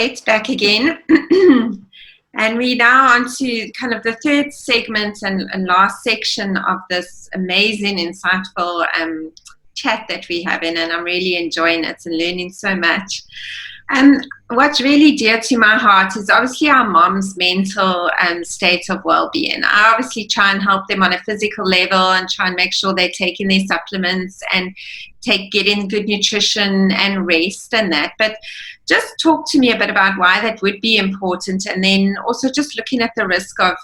Great, back again. And we're now on to kind of the third segment and last section of this amazing, insightful chat that we have in, and I'm really enjoying it and learning so much. What's really dear to my heart is obviously our mom's mental state of well-being. I obviously try and help them on a physical level and try and make sure they're taking their supplements and getting good nutrition and rest and that. But just talk to me a bit about why that would be important, and then also just looking at the risk of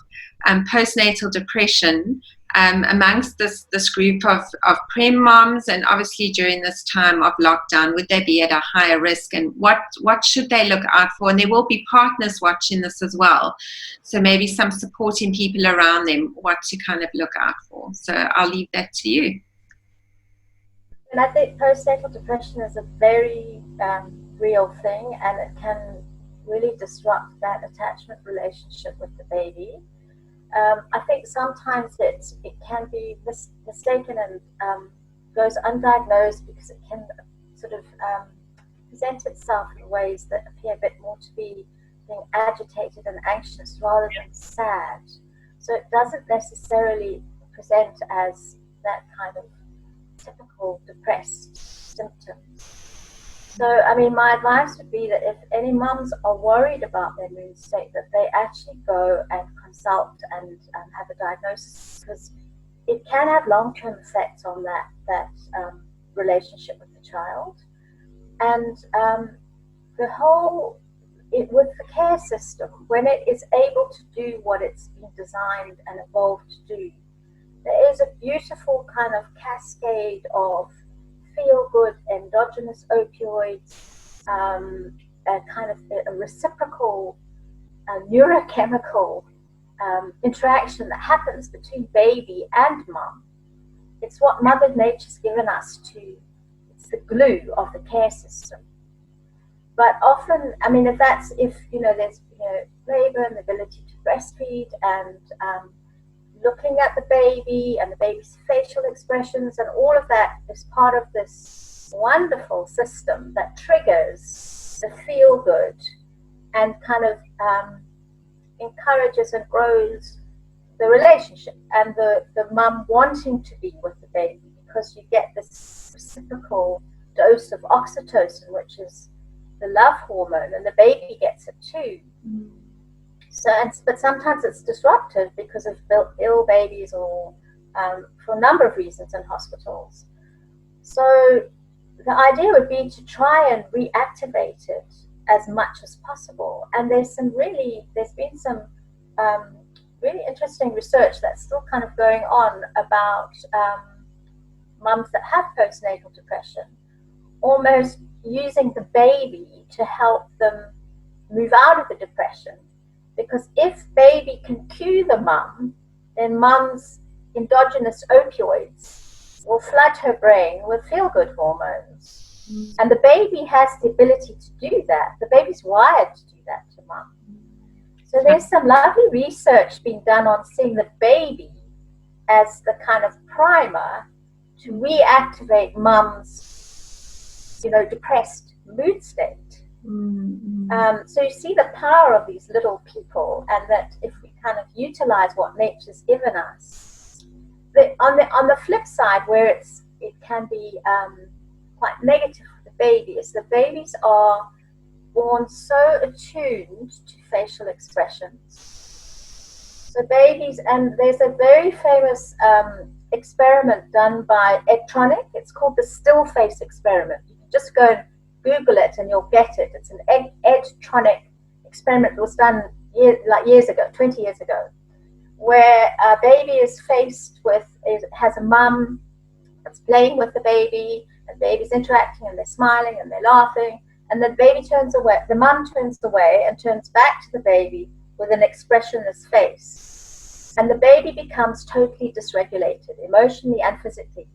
postnatal depression amongst this group of prem moms, and obviously during this time of lockdown, would they be at a higher risk, and what should they look out for? And there will be partners watching this as well, so maybe some supporting people around them, what to kind of look out for. So I'll leave that to you. And I think postnatal depression is a very real thing, and it can really disrupt that attachment relationship with the baby. I think sometimes it can be mistaken and goes undiagnosed because it can sort of present itself in ways that appear a bit more to be being agitated and anxious rather than sad. So it doesn't necessarily present as that kind of typical depressed symptoms. So, I mean, my advice would be that if any mums are worried about their mood state, that they actually go and consult and have a diagnosis, because it can have long-term effects on that relationship with the child. And with the care system, when it is able to do what it's been designed and evolved to do, there is a beautiful kind of cascade of feel-good endogenous opioids, a kind of a reciprocal neurochemical interaction that happens between baby and mum. It's what Mother Nature's given us it's the glue of the care system. But often, I mean, if there's labor and the ability to breastfeed and looking at the baby and the baby's facial expressions, and all of that is part of this wonderful system that triggers the feel good and kind of encourages and grows the relationship and the mum wanting to be with the baby, because you get this reciprocal dose of oxytocin, which is the love hormone, and the baby gets it too. So, but sometimes it's disruptive because of ill babies or for a number of reasons in hospitals. So the idea would be to try and reactivate it as much as possible. And there's been some really interesting research that's still kind of going on about mums that have postnatal depression, almost using the baby to help them move out of the depression. Because if baby can cue the mum, then mum's endogenous opioids will flood her brain with feel-good hormones. And the baby has the ability to do that. The baby's wired to do that to mum. So there's some lovely research being done on seeing the baby as the kind of primer to reactivate mum's, depressed mood state. So you see the power of these little people, and that if we kind of utilize what nature's given us, on the flip side, where it can be quite negative for the baby, is the babies are born so attuned to facial expressions. So babies, and there's a very famous experiment done by Edtronic. It's called the still face experiment. You can just go and Google it and you'll get it. It's an Edtronic experiment that was done years ago, 20 years ago, where a baby is has a mum that's playing with the baby, and the baby's interacting and they're smiling and they're laughing, and the baby turns away, the mum turns away and turns back to the baby with an expressionless face. And the baby becomes totally dysregulated, emotionally and physically,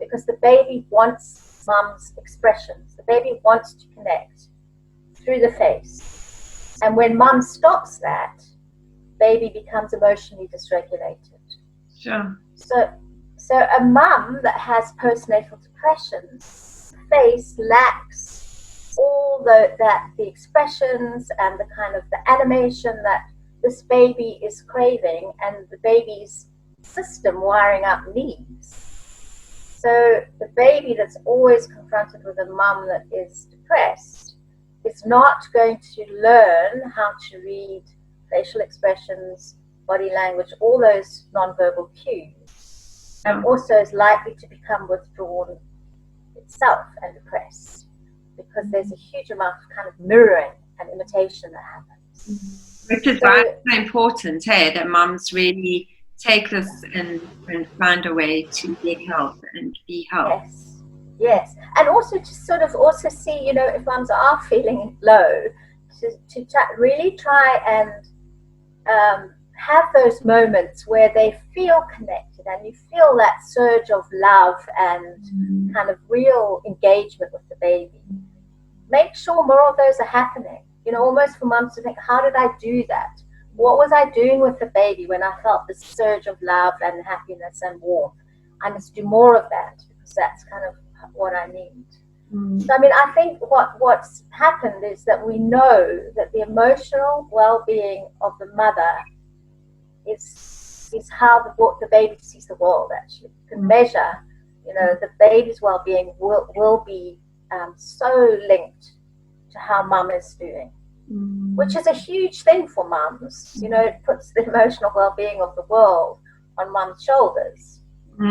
because the baby wants mum's expressions. The baby wants to connect through the face. And when mum stops that, baby becomes emotionally dysregulated. Sure. So a mum that has postnatal depression, face lacks all all the expressions and the kind of the animation that this baby is craving and the baby's system wiring up needs. So the baby that's always confronted with a mum that is depressed is not going to learn how to read facial expressions, body language, all those nonverbal cues, and also is likely to become withdrawn itself and depressed, because there's a huge amount of kind of mirroring and imitation that happens. Which is why it's so important, hey, that mums really take this and find a way to get help and be helped. Yes. And also to sort of also see, you know, if mums are feeling low, to really try and have those moments where they feel connected and you feel that surge of love and kind of real engagement with the baby. Make sure more of those are happening, you know, almost for mums to think, how did I do that? What was I doing with the baby when I felt this surge of love and happiness and warmth? I must do more of that, because that's kind of what I need. So, I mean, I think what's happened is that we know that the emotional well-being of the mother is how the baby sees the world, actually. You can measure, you know, the baby's well-being will be so linked to how mum is doing, which is a huge thing for mums. You know, it puts the emotional well-being of the world on mum's shoulders.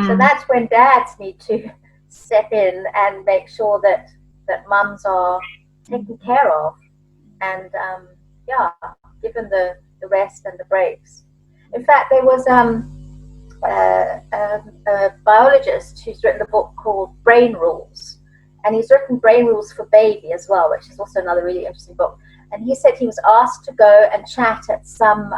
So that's when dads need to step in and make sure that mums are taken care of and given the rest and the breaks. In fact, there was a biologist who's written a book called Brain Rules, and he's written Brain Rules for Baby as well, which is also another really interesting book. And he said he was asked to go and chat at some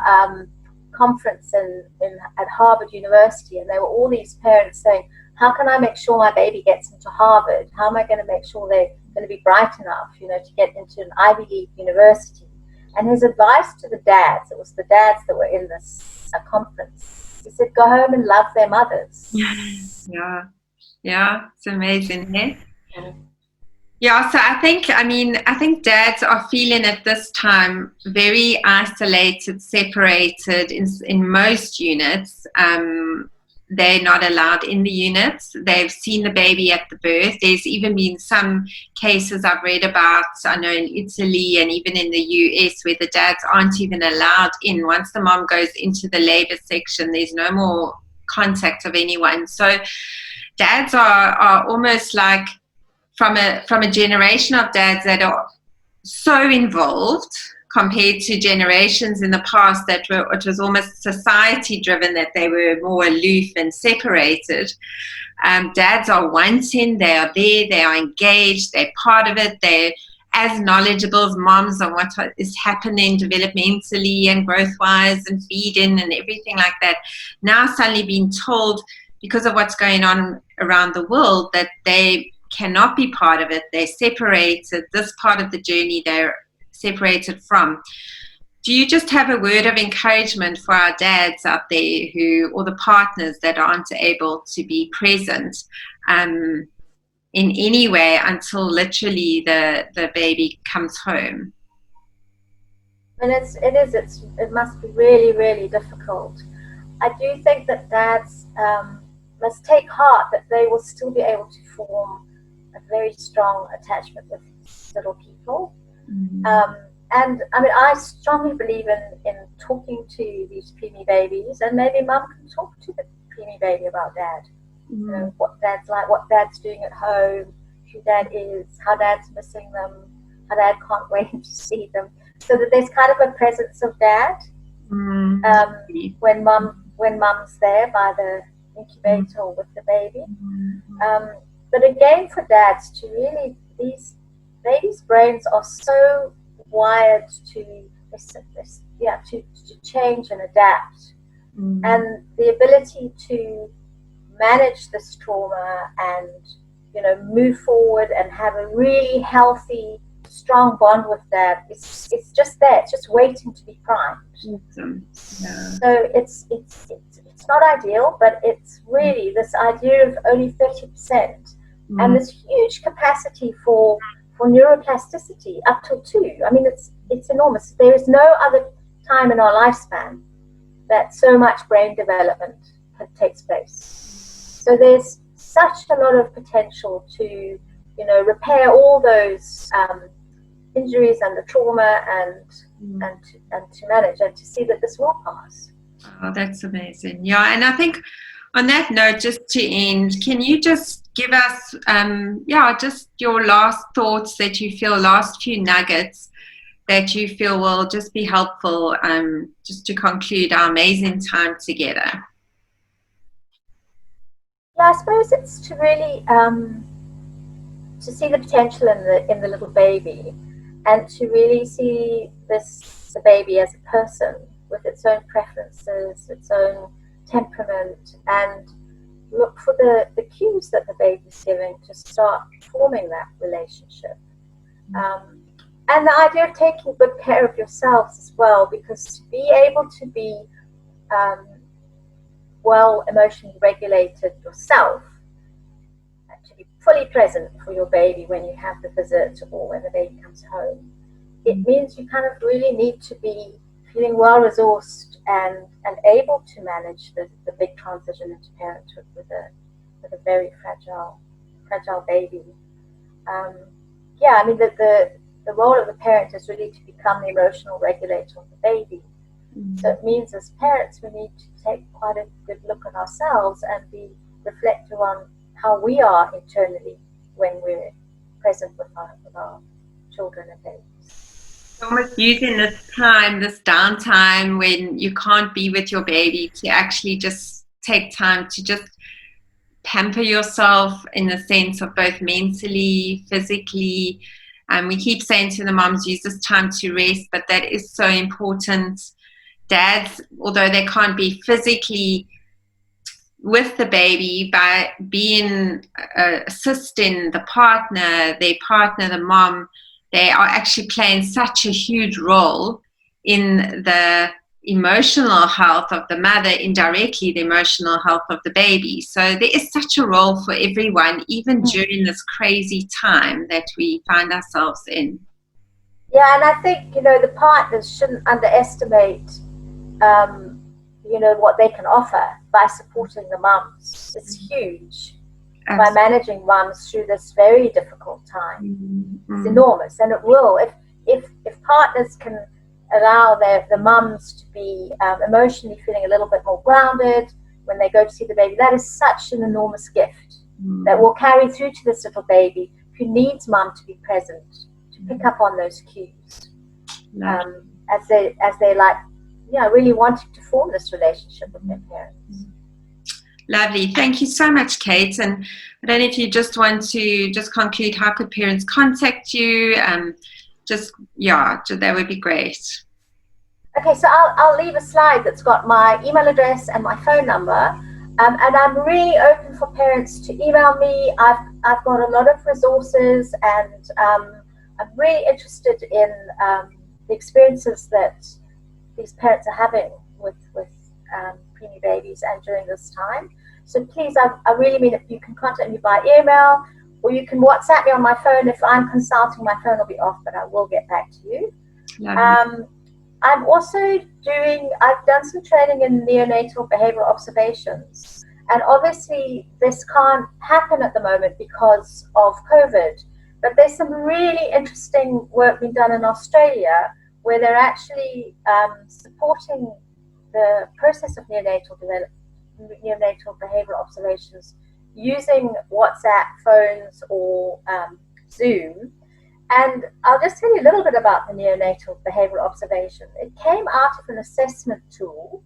conference at Harvard University, and there were all these parents saying, how can I make sure my baby gets into Harvard? How am I going to make sure they're going to be bright enough, you know, to get into an Ivy League university? And his advice to the dads, it was the dads that were in this conference, he said, go home and love their mothers. Yeah, it's amazing, eh? Yeah, so I think dads are feeling at this time very isolated, separated in most units. They're not allowed in the units. They've seen the baby at the birth. There's even been some cases I've read about, I know in Italy and even in the US, where the dads aren't even allowed in. Once the mom goes into the labor section, there's no more contact of anyone. So dads are almost like from a generation of dads that are so involved compared to generations in the past it was almost society driven, that they were more aloof and separated. Dads are wanting, they are there, they are engaged, they're part of it, they're as knowledgeable as moms on what is happening developmentally and growth-wise and feeding and everything like that. Now suddenly being told, because of what's going on around the world, that they cannot be part of it, they're separated, this part of the journey they're separated from. Do you just have a word of encouragement for our dads out there or the partners that aren't able to be present in any way until literally the baby comes home? And it must be really, really difficult. I do think that dads must take heart that they will still be able to form a very strong attachment with little people. And I mean, I strongly believe in talking to these preemie babies, and maybe mum can talk to the preemie baby about dad. You know, what dad's like, what dad's doing at home, who dad is, how dad's missing them, how dad can't wait to see them. So that there's kind of a presence of dad when mum's there by the incubator or with the baby. But again, for dads to really, these babies' brains are so wired to change and adapt, and the ability to manage this trauma and, you know, move forward and have a really healthy, strong bond with dad, it's just there. It's just waiting to be primed. Awesome. Yeah. So it's not ideal, but it's really this idea of only 30%, and this huge capacity for for neuroplasticity up till 2. I mean, it's enormous. There is no other time in our lifespan that so much brain development takes place. So there's such a lot of potential to, repair all those injuries and the trauma and to manage and to see that this will pass. Oh, that's amazing. Yeah, and I think on that note, just to end, can you just give us, just your last thoughts that you feel, last few nuggets that you feel will just be helpful, just to conclude our amazing time together? Yeah, I suppose it's to really to see the potential in the little baby, and to really see the baby as a person with its own preferences, its own temperament, and look for the cues that the baby's giving to start forming that relationship. And the idea of taking good care of yourselves as well, because to be able to be well emotionally regulated yourself, to be fully present for your baby when you have the visit or when the baby comes home, it means you kind of really need to be feeling well resourced and able to manage the big transition into parenthood with a very fragile baby. I mean, the role of the parent is really to become the emotional regulator of the baby. So it means as parents we need to take quite a good look at ourselves and be reflective on how we are internally when we're present with our children and babies. Almost using this time, this downtime when you can't be with your baby, to actually just take time to just pamper yourself in the sense of both mentally, physically. We keep saying to the moms, use this time to rest, but that is so important. Dads, although they can't be physically with the baby, by being assisting the partner, the mom, they are actually playing such a huge role in the emotional health of the mother, indirectly the emotional health of the baby. So there is such a role for everyone, even during this crazy time that we find ourselves in. Yeah, and I think, the partners shouldn't underestimate, what they can offer by supporting the mums. It's huge. By managing mums through this very difficult time. It's enormous, and it will. If partners can allow the mums to be emotionally feeling a little bit more grounded when they go to see the baby, that is such an enormous gift that will carry through to this little baby who needs mum to be present, to pick up on those cues as they really wanting to form this relationship with their parents. Lovely. Thank you so much, Kate. And I don't know if you just want to just conclude, how could parents contact you? That would be great. Okay, so I'll leave a slide that's got my email address and my phone number. And I'm really open for parents to email me. I've got a lot of resources, and I'm really interested in the experiences that these parents are having with preemie babies and during this time. So please, I really mean it. You can contact me by email, or you can WhatsApp me on my phone. If I'm consulting, my phone will be off, but I will get back to you. I'm also I've done some training in neonatal behavioral observations, and obviously this can't happen at the moment because of COVID, but there's some really interesting work being done in Australia where they're actually supporting the process of neonatal behavioral observations using WhatsApp phones or Zoom. And I'll just tell you a little bit about the neonatal behavioral observation. It came out of an assessment tool,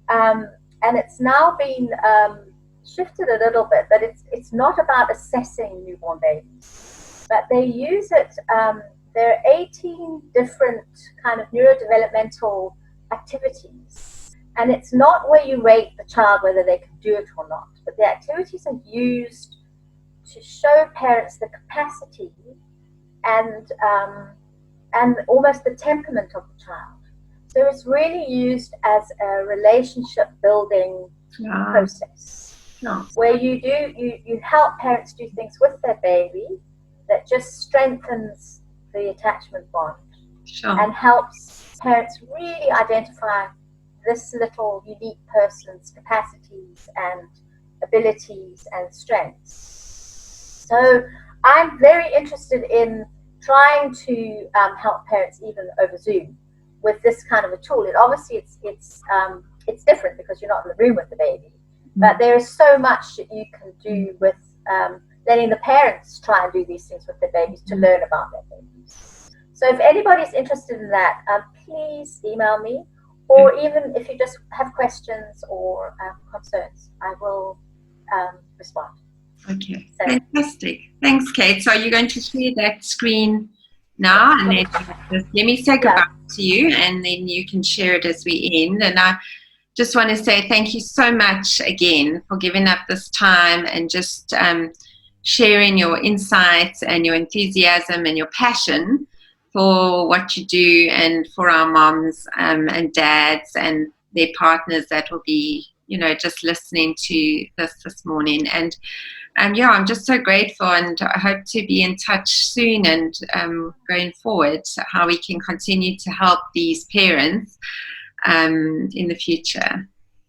and it's now been shifted a little bit, that it's not about assessing newborn babies, but they use it. There are 18 different kind of neurodevelopmental activities, and it's not where you rate the child whether they can do it or not, but the activities are used to show parents the capacity and almost the temperament of the child. So it's really used as a relationship building process, where you help parents do things with their baby that just strengthens the attachment bond Sure. and helps parents really identify this little unique person's capacities and abilities and strengths. So I'm very interested in trying to help parents even over Zoom with this kind of a tool. And obviously it's different because you're not in the room with the baby, but there is so much that you can do with letting the parents try and do these things with their babies to learn about their babies. So if anybody's interested in that, please email me, or even if you just have questions or concerns, I will respond. Okay, so. Fantastic. Thanks, Kate. So you're going to share that screen now, and then just let me say goodbye to you, and then you can share it as we end. And I just want to say thank you so much again for giving up this time and just sharing your insights and your enthusiasm and your passion for what you do, and for our moms and dads and their partners that will be, you know, just listening to this morning. And yeah, I'm just so grateful, and I hope to be in touch soon and going forward, how we can continue to help these parents in the future.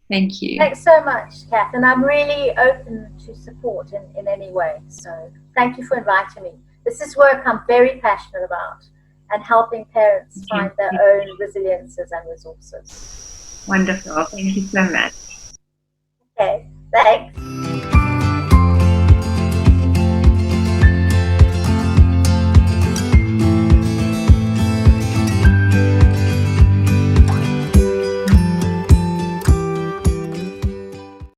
Thank you. Thanks so much, Kath, and I'm really open to support in any way. So thank you for inviting me. This is work I'm very passionate about, and helping parents find their own resiliences and resources. Wonderful. Thank you so much. Okay, thanks.